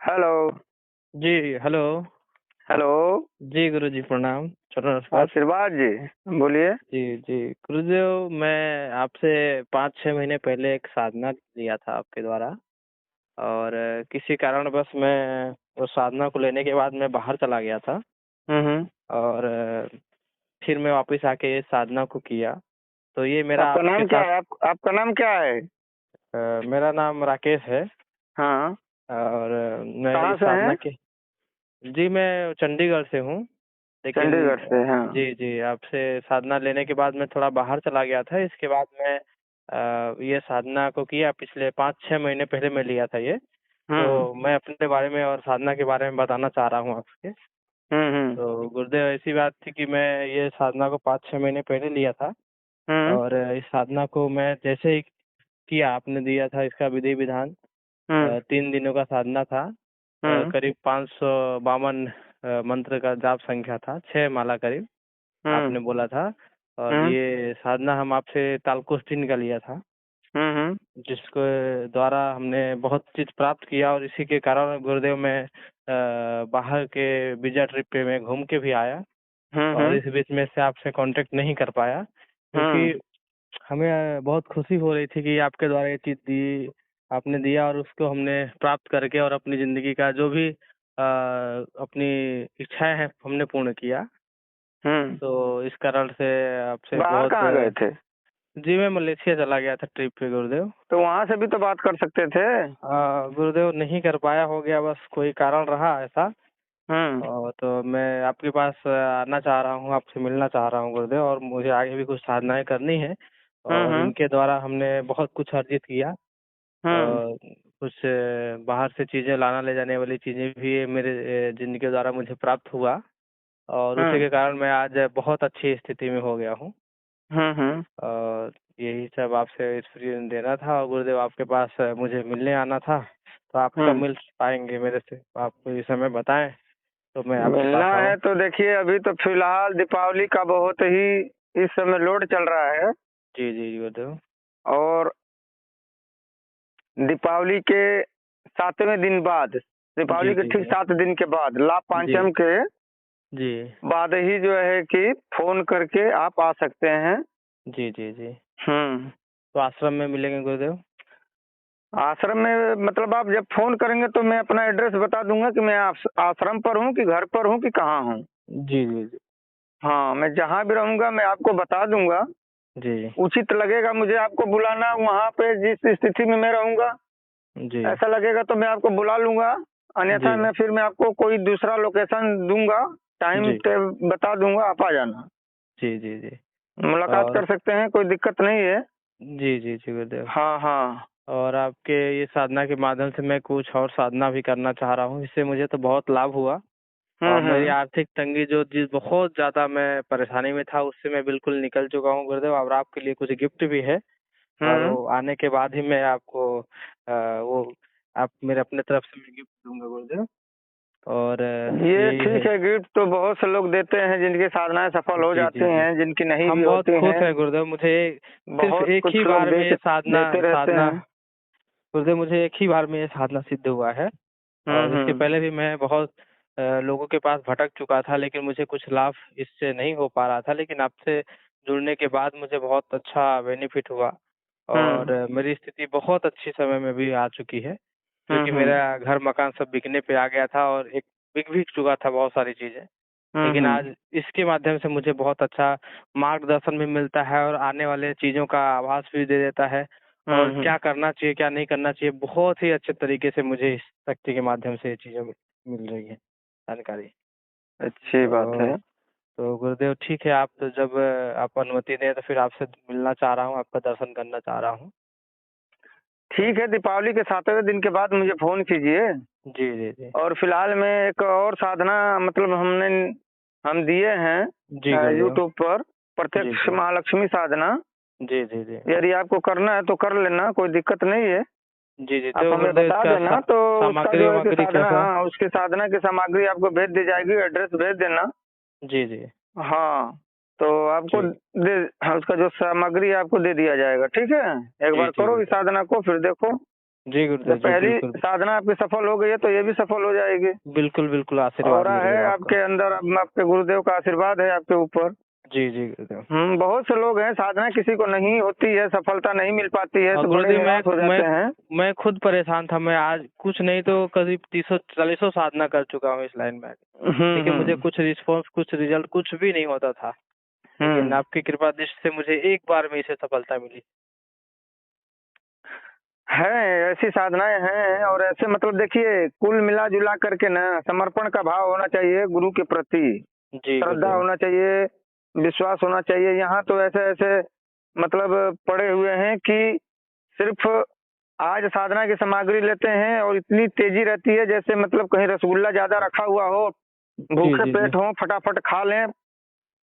Hello. जी, hello. Hello. जी, गुरुजी प्रणाम, नमस्कार। आशीर्वाद जी, बोलिए। जी, जी। गुरुदेव मैं आपसे 5-6 महीने पहले एक साधना लिया था आपके द्वारा और किसी कारणवश मैं उस साधना को लेने के बाद मैं बाहर चला गया था हम्म। और फिर मैं वापस आके इस साधना को किया। तो ये मेरा आपका आपके नाम क्या साथ है? आपका नाम क्या है? मेरा नाम राकेश है हाँ। और मैं कहाँ इस से साधना हैं? के जी, मैं चंडीगढ़ से हूँ। लेकिन चंडीगढ़ से, हाँ। जी, जी, आपसे साधना लेने के बाद मैं थोड़ा बाहर चला गया था। इसके बाद मैं ये साधना को किया पिछले 5-6 महीने पहले मैं लिया था ये। हम्म। तो मैं अपने बारे में और साधना के बारे में बताना चाह रहा हूँ आपसे। हम्म। तो गुरुदेव ऐसी बात थी कि मैं ये साधना को 5-6 महीने पहले लिया था हम्म। और इस साधना को मैं जैसे ही किया आपने दिया था इसका विधि-विधान 3 दिनों का साधना था। हम्म। करीब 552 मंत्र का जाप संख्या था, 6 माला करीब हम्म। आपने बोला था और हम्म। ये साधना हम आपसे तालकोष्ठीन का लिया था, हम्म। जिसके द्वारा हमने बहुत चीज़ प्राप्त किया और इसी के कारण गुरुदेव मैं बाहर के वीज़ा ट्रिप पे मैं घूम के भी आया और हम्म। इस बीच में से आपसे कांटेक्ट नहीं कर पाया क्योंकि हमें बहुत खुशी हो रही थी कि आपके द्वारा ये चीज़ दी आपने दिया और उसको हमने प्राप्त करके और अपनी ज़िंदगी का जो भी अपनी इच्छाएं हैं हमने पूर्ण किया। हम्म। तो इस कारण से आपसे बाहर बहुत कहाँ गए थे? जी मैं मलेशिया चला गया था ट्रिप पे गुरुदेव। तो वहां से भी तो बात कर सकते थे। गुरुदेव नहीं कर पाया हो गया बस कोई कारण रहा ऐसा हम्म। और तो मैं आपके पास आना चाह रहा हूँ आपसे मिलना चाह रहा हूँ गुरुदेव और मुझे आगे भी कुछ साधनाएं करनी है और हम्म। इनके द्वारा हमने बहुत कुछ अर्जित किया हम्म। और कुछ बाहर से चीज़ें लाना ले जाने वाली चीज़ें भी मेरे जिनके द्वारा मुझे प्राप्त हुआ और उसी हम्म। के कारण मैं आज बहुत अच्छी स्थिति में हो गया हूँ हम्म। और यही सब आपसे एक्सपीरियंस देना था और गुरुदेव आपके पास मुझे मिलने आना था तो आप कब हम्म। मिल पाएंगे मेरे से आप कोई समय बताएं तो मैं आपके मिलना पास आऊँ। है तो देखिए, अभी तो फिलहाल दीपावली का बहुत ही इस समय लोड चल रहा है। जी जी जी गुरुदेव। और दीपावली के 7वें दिन बाद, जी दीपावली के जी ठीक जी 7 दिन के बाद, लाभ जी पांचम के जी बाद ही जो है कि फोन करके आप आ सकते हैं। जी जी जी। हम्म। तो आश्रम में मिलेंगे गुरुदेव। आश्रम में मतलब आप जब फोन करेंगे तो मैं अपना एड्रेस बता दूंगा कि मैं आश्रम पर हूँ कि घर पर हूँ कि कहाँ हूँ। जी जी जी हाँ, मैं जहाँ भी रहूंगा मैं आपको बता दूंगा। जी उचित लगेगा मुझे आपको बुलाना वहाँ पे जिस स्थिति में मैं रहूंगा। जी ऐसा लगेगा तो मैं आपको बुला लूंगा, जी अन्यथा मैं आपको कोई दूसरा लोकेशन दूंगा, टाइम जी बता दूंगा, आप आ जाना। जी जी जी मुलाकात और कर सकते हैं, कोई दिक्कत नहीं है। जी जी जी गुरुदेव हाँ हाँ। और आपके ये साधना के माध्यम से मैं कुछ और साधना भी करना चाह रहा हूँ इससे मुझे तो बहुत लाभ हुआ और मेरी हम्म। आर्थिक तंगी जो जिस बहुत ज़्यादा मैं परेशानी में था उससे मैं बिल्कुल निकल चुका हूँ गुरुदेव और आपके लिए कुछ गिफ्ट भी है और हम्म। वो आने के बाद ही मैं आपको वो आप मेरे अपने तरफ से मैं गिफ्ट दूंगा गुरुदेव और ये यही ठीक है। है, गिफ्ट तो बहुत से लोग देते हैं जिनकी साधनाएं सफल हो जी जाती जी जी हैं, जिनकी नहीं भी हम बहुत होती खुश हैं। हैं गुरुदेव मुझे सिर्फ बहुत एक ही कुछ लोग बार में ये साधना देते रहते साधना हैं। गुरुदेव मुझे एक ही बार में ये साधना सिद्ध हुआ है और इसके हम्म। पहले भी मैं बहुत लोगों के पास भटक चुका था लेकिन मुझे कुछ लाभ इससे नहीं हो पा रहा था लेकिन आपसे जुड़ने के बाद मुझे बहुत अच्छा बेनिफिट हुआ और हम्म। मेरी स्थिति बहुत अच्छी समय में भी आ चुकी है क्योंकि हम्म। मेरा घर मकान सब बिकने पे आ गया था और एक बिक भी चुका था बहुत सारी चीज़ें लेकिन हम्म। आज इसके माध्यम से मुझे बहुत अच्छा मार्गदर्शन भी मिलता है और आने वाले चीज़ों का आभास भी दे देता है और हम्म। क्या करना चाहिए क्या नहीं करना चाहिए बहुत ही अच्छे तरीके से मुझे इस शक्ति के माध्यम से ये चीज़ें मिल रही है जानकारी। अच्छी बात तो है। तो गुरुदेव ठीक है आप तो जब आप अनुमति दें तो फिर आपसे मिलना चाह रहा हूँ आपका दर्शन करना चाह रहा हूँ। तो ठीक है, दीपावली के 7वें दिन के बाद मुझे फोन कीजिए। जी जी जी और फिलहाल में एक और साधना, मतलब हम दिए जी हैं गुरुदेव यूट्यूब पर, जी प्रत्यक्ष जी महालक्ष्मी साधना। जी जी जी यदि आपको करना है तो कर लेना, कोई दिक्कत नहीं है। जी जी आप तो हमें गुरुदेव बता इसका देना तो उसका सामग्री जो है कि वामग्री साधना, कैसा। हाँ, उसकी साधना की सामग्री आपको भेज दी जाएगी, एड्रेस भेज देना। जी जी हाँ, तो आपको जी हाँ, उसका जो सामग्री है आपको दे दिया जाएगा। ठीक है, एक जी बार जी करो इस गुरुदेव साधना को, फिर देखो। जी गुरुदेव जब जी, पहली बिल्कुल साधना आपकी सफल हो गई है तो ये भी सफल हो जाएगी। बिल्कुल बिल्कुल, आशीर्वाद और है गुरुदेव आपके आपका। अंदर, अब आपके गुरुदेव का आशीर्वाद है आपके ऊपर। जी जी गुरुदेव। बहुत से लोग हैं, साधना किसी को नहीं होती है, सफलता नहीं मिल पाती है और तो बड़े गुरुदेव निराश हो जाते हैं। मैं खुद परेशान था। मैं आज कुछ नहीं तो करीब 30-40 साधना कर चुका हूँ इस लाइन में, लेकिन मुझे हम्म। कुछ रिस्पॉन्स, कुछ रिजल्ट कुछ भी नहीं होता था। लेकिन हम्म। आपकी कृपा दृष्टि से मुझे एक बार में इसे सफलता मिली। है, ऐसी साधनाएं हैं। और ऐसे मतलब देखिए, कुल मिला जुला करके ना समर्पण का भाव होना चाहिए गुरु के प्रति, जी श्रद्धा गुरुदेव। होना चाहिए, विश्वास होना चाहिए। यहाँ तो ऐसे ऐसे मतलब पड़े हुए हैं कि सिर्फ आज साधना की सामग्री लेते हैं और इतनी तेजी रहती है जैसे मतलब कहीं रसगुल्ला ज्यादा रखा हुआ हो, जी भूखे जी जी पेट हो, फटाफट खा लें,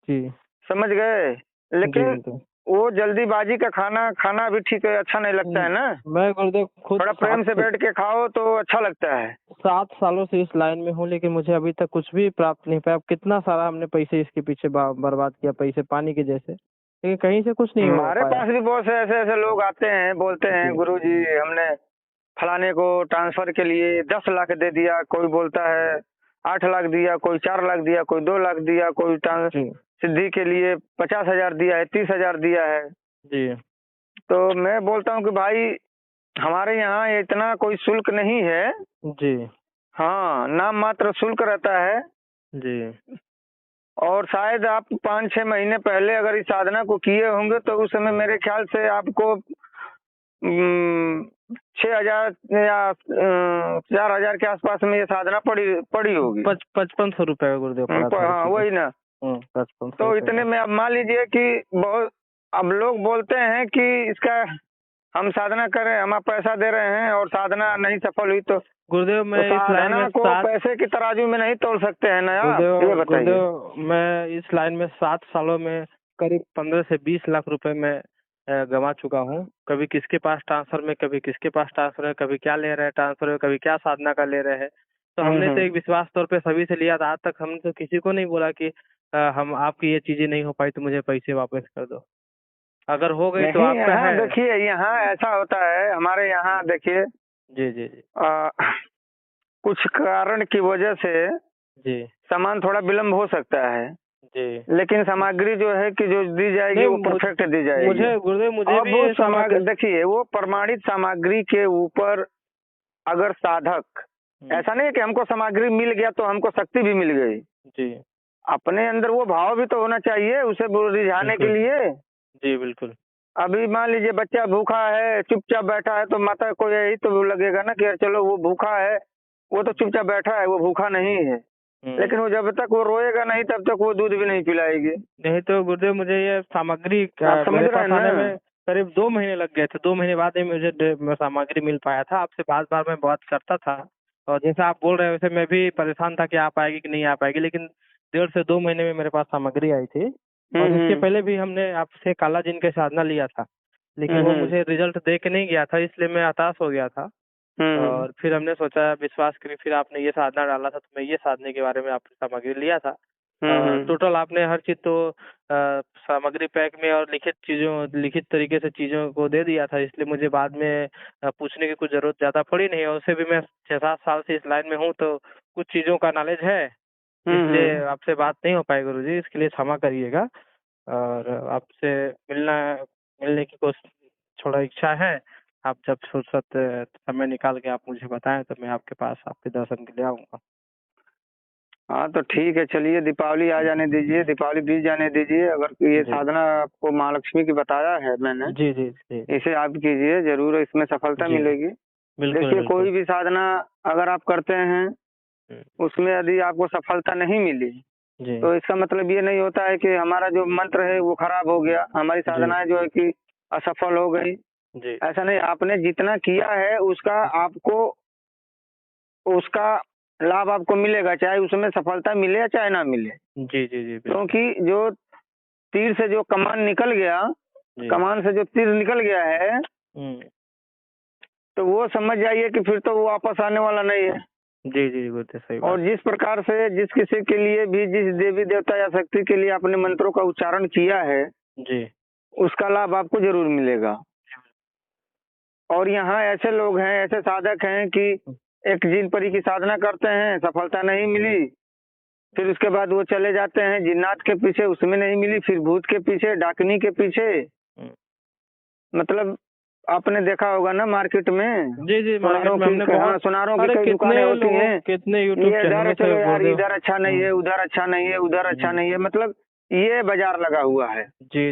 जी समझ गए। जी लेकिन गुरुदेव। वो जल्दीबाजी का खाना खाना भी ठीक है, अच्छा नहीं लगता है ना। मैं गुरुदेव खुद थोड़ा प्रेम से बैठ के खाओ तो अच्छा लगता है। 7 सालों से इस लाइन में हूँ, लेकिन मुझे अभी तक कुछ भी प्राप्त नहीं पाया। कितना सारा हमने पैसे इसके पीछे बर्बाद किया, पैसे पानी के जैसे, लेकिन कहीं से कुछ नहीं हो हमारे पाया। पास भी बहुत से ऐसे ऐसे लोग आते हैं, बोलते हैं जी गुरुजी हमने फलाने को ट्रांसफर के लिए 10 लाख दे दिया, कोई बोलता है 8 लाख दिया, कोई 4 लाख दिया, कोई 2 लाख दिया, कोई जी सिद्धि के लिए 50,000 दिया है, 30,000 दिया है। जी तो मैं बोलता हूँ कि भाई हमारे यहाँ इतना कोई शुल्क नहीं है। जी हाँ, नाम मात्र शुल्क रहता है। जी और शायद आप 5-6 महीने पहले अगर इस साधना को किए होंगे तो उस समय मेरे ख्याल से आपको 6,000 या 4,000 के आसपास में ये साधना पड़ी पड़ी होगी। 5500 रुपये गुरुदेव पड़ा था हाँ, इसी का। वही ना। 5500 तो रुपये इतने का। में अब मान लीजिए कि बहुत, अब लोग बोलते हैं कि इसका हम साधना करें, हम आप पैसा दे रहे हैं और साधना नहीं सफल हुई तो गुरुदेव मैं इस लाइन में साधना को सात पैसे की तराजू में नहीं तोल सकते हैं ना आप, ये गुरुदेव बताइए। गुरुदेव मैं इस लाइन में 7 सालों में करीब 15 से 20 लाख रुपए मैं गंवा चुका हूँ। कभी किसके पास ट्रांसफर में, कभी किसके पास ट्रांसफर है, कभी क्या ले रहे हैं ट्रांसफर में, कभी क्या साधना का ले रहे हैं। तो हमने तो हम्म। एक विश्वास तौर पे सभी से लिया था। आज तक हमने तो किसी को नहीं बोला कि हम आपकी ये चीजें नहीं हो पाई तो मुझे पैसे वापस कर दो। अगर हो गई तो नहीं, आपका यहाँ है। देखिए, यहाँ ऐसा होता है हमारे यहाँ देखिए, जी जी जी आ, कुछ कारण की वजह से जी सामान थोड़ा विलम्ब हो सकता है, जी। लेकिन सामग्री जो है कि जो दी जाएगी नहीं वो परफेक्ट दी जाएगी। मुझे गुरुदेव मुझे अब भी ये सामग्री सामग्री। देखिए, वो प्रमाणित सामग्री के ऊपर अगर साधक, ऐसा नहीं है कि हमको सामग्री मिल गया तो हमको शक्ति भी मिल गई। जी अपने अंदर वो भाव भी तो होना चाहिए उसे रिझाने के बिल्कुल। लिए। जी बिल्कुल। अभी मान लीजिए बच्चा भूखा है, चुपचाप बैठा है, तो माता को यही तो लगेगा ना कि यार चलो वो भूखा है, वो तो चुपचाप बैठा है, वो भूखा नहीं है। लेकिन वो जब तक वो रोएगा नहीं तब तक वो दूध भी नहीं पिलाएगी। नहीं तो गुरुदेव मुझे ये सामग्री आप समझ मेरे रहे हैं पास आने ना। में करीब 2 महीने लग गए थे। 2 महीने बाद ही मुझे सामग्री मिल पाया था। आपसे बार बार मैं बात करता था, और जैसा आप बोल रहे हैं वैसे मैं भी परेशान था कि आ पाएगी कि नहीं आ पाएगी, लेकिन 1.5 से 2 महीने में मेरे पास सामग्री आई थी। और इसके हम्म। पहले भी हमने आपसे काला जिन के साधना लिया था, लेकिन वो हम्म। मुझे रिजल्ट दे के नहीं गया था, इसलिए मैं हताश हो गया था। हम्म। और फिर हमने सोचा, विश्वास करी, फिर आपने ये साधना डाला था तो मैं ये साधने के बारे में आपसे सामग्री लिया था। हम्म। टोटल आपने हर चीज तो सामग्री पैक में और लिखित तरीके से चीजों को दे दिया था, इसलिए मुझे बाद में पूछने की कुछ जरूरत ज्यादा पड़ी नहीं। और उससे भी मैं 6-7 साल से इस लाइन में हूँ तो कुछ चीजों का नॉलेज है, इसलिए हम्म। आपसे बात नहीं हो पाई गुरुजी, इसके लिए क्षमा करिएगा। और आपसे मिलने की कोशिश, थोड़ा इच्छा है। आप जब फुर्सत समय निकाल के आप मुझे बताएं तो मैं आपके पास आपके दर्शन के लिए आऊँगा। हाँ तो ठीक है, चलिए दीपावली आ जाने दीजिए, दीपावली बीत जाने दीजिए। अगर ये जी साधना आपको महालक्ष्मी की बताया है मैंने, जी जी जी इसे आप कीजिए, जरूर इसमें सफलता जी मिलेगी। बिल्कुल देखिए, बिल्कुल। कोई भी साधना अगर आप करते हैं हुँ, उसमें यदि आपको सफलता नहीं मिली जी तो इसका मतलब ये नहीं होता है कि हमारा जो मंत्र है वो खराब हो गया, हमारी जी साधनाएं जो है कि असफल हो गई। जी ऐसा नहीं, आपने जितना किया है उसका आपको, उसका लाभ आपको मिलेगा, चाहे उसमें सफलता मिले या चाहे ना मिले। जी जी जी बिल्कुल। क्योंकि जो तीर से जो कमान निकल गया, जी। कमान से जो तीर निकल गया है, हुँ, तो वो समझ जाइए कि फिर तो वो वापस आने वाला नहीं है। जी जी गुरुदेव सही और बात। जिस प्रकार से जिस किसी के लिए भी, जिस देवी देवता या शक्ति के लिए आपने मंत्रों का उच्चारण किया है, जी उसका लाभ आपको जरूर मिलेगा। और यहाँ ऐसे लोग हैं, ऐसे साधक हैं कि एक जिन परी की साधना करते हैं, सफलता नहीं मिली, फिर उसके बाद वो चले जाते हैं जिन्नात के पीछे, उसमें नहीं मिली, फिर भूत के पीछे, डाकनी के पीछे। मतलब आपने देखा होगा ना मार्केट में, जी सुनारों मार्केट में हमने की, हाँ, बहुत सुनारों की अरे कई दुकानें होती लोगों हैं। कितने यूट्यूब ये चैनल इधर में चलो थे यार, गुरुदेव। इधर अच्छा नहीं है, उधर अच्छा नहीं है, उधर अच्छा नहीं है, मतलब ये बाजार लगा हुआ है। जी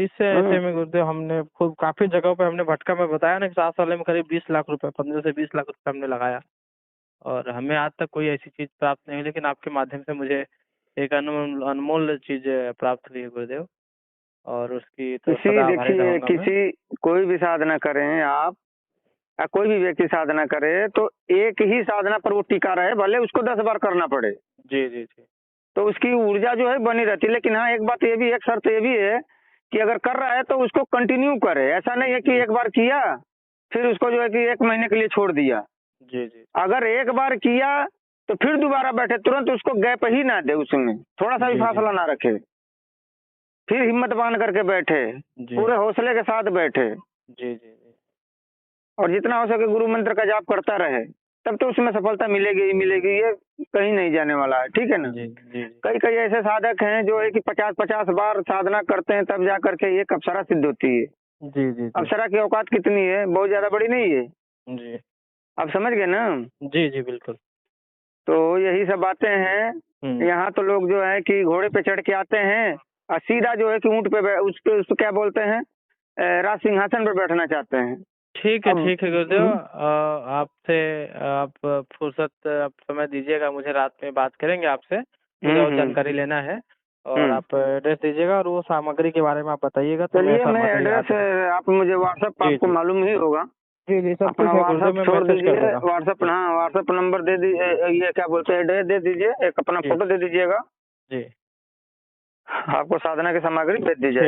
इससे ऐसे में गुरुदेव हमने खुद काफी जगहों पे हमने भटका, मैं बताया ना कि 7 साल में करीब 20 लाख रुपए, 15 से 20 लाख रुपए हमने लगाया और हमें आज तक कोई ऐसी चीज प्राप्त नहीं हुई, लेकिन आपके माध्यम से मुझे एक अनमोल चीज प्राप्त हुई है गुरुदेव, और उसकी तो सदा आभारी देखिए, रहूंगा मैं। कोई भी साधना करें आप, या कोई भी व्यक्ति साधना करे, तो एक ही साधना पर वो टिका रहे, भले उसको 10 बार करना पड़े, जी तो उसकी ऊर्जा जो है बनी रहती है। लेकिन हाँ, एक बात ये भी, एक शर्त ये भी है कि अगर कर रहा है तो उसको कंटिन्यू करे। ऐसा नहीं है कि एक बार किया फिर उसको जो है कि 1 महीने के लिए छोड़ दिया। जी अगर एक बार किया तो फिर दोबारा बैठे, तुरंत उसको गैप ही ना दे, उसमें थोड़ा सा भी फासला ना रखे, फिर हिम्मत बांध करके बैठे, पूरे हौसले के साथ बैठे, जी और जितना हो सके गुरु मंत्र का जाप करता रहे, तब तो उसमें सफलता मिलेगी ही मिलेगी, ये कहीं नहीं जाने वाला है। ठीक है ना। जी कई कई ऐसे साधक हैं जो है कि 50-50 बार साधना करते हैं, तब जा करके एक अप्सरा सिद्ध होती है। जी अप्सरा की औकात कितनी है, बहुत ज्यादा बड़ी नहीं है। जी आप समझ गए ना। जी बिल्कुल। तो यही सब बातें हैं। यहाँ तो लोग जो है कि घोड़े पे चढ़ के आते हैं और सीधा जो है कि ऊंट पे उसको क्या बोलते हैं, राज सिंहासन पर बैठना चाहते हैं। ठीक है गुरुदेव, आपसे आप फुर्सत आप समय दीजिएगा मुझे, रात में बात करेंगे आपसे, मुझे और जानकारी लेना है, और आप एड्रेस दीजिएगा और वो सामग्री के बारे में आप बताइएगा। तो चलिए, मैं एड्रेस आप मुझे व्हाट्सएप, आपको मालूम ही होगा। जी सब अपना व्हाट्सएप छोड़ दीजिए, व्हाट्सएप नंबर दे दीजिए, ये क्या बोलते हैं, एड्रेस दे दीजिए, एक अपना फोटो दे दीजिएगा, जी आपको साधना की सामग्री भेज दी जाएगी।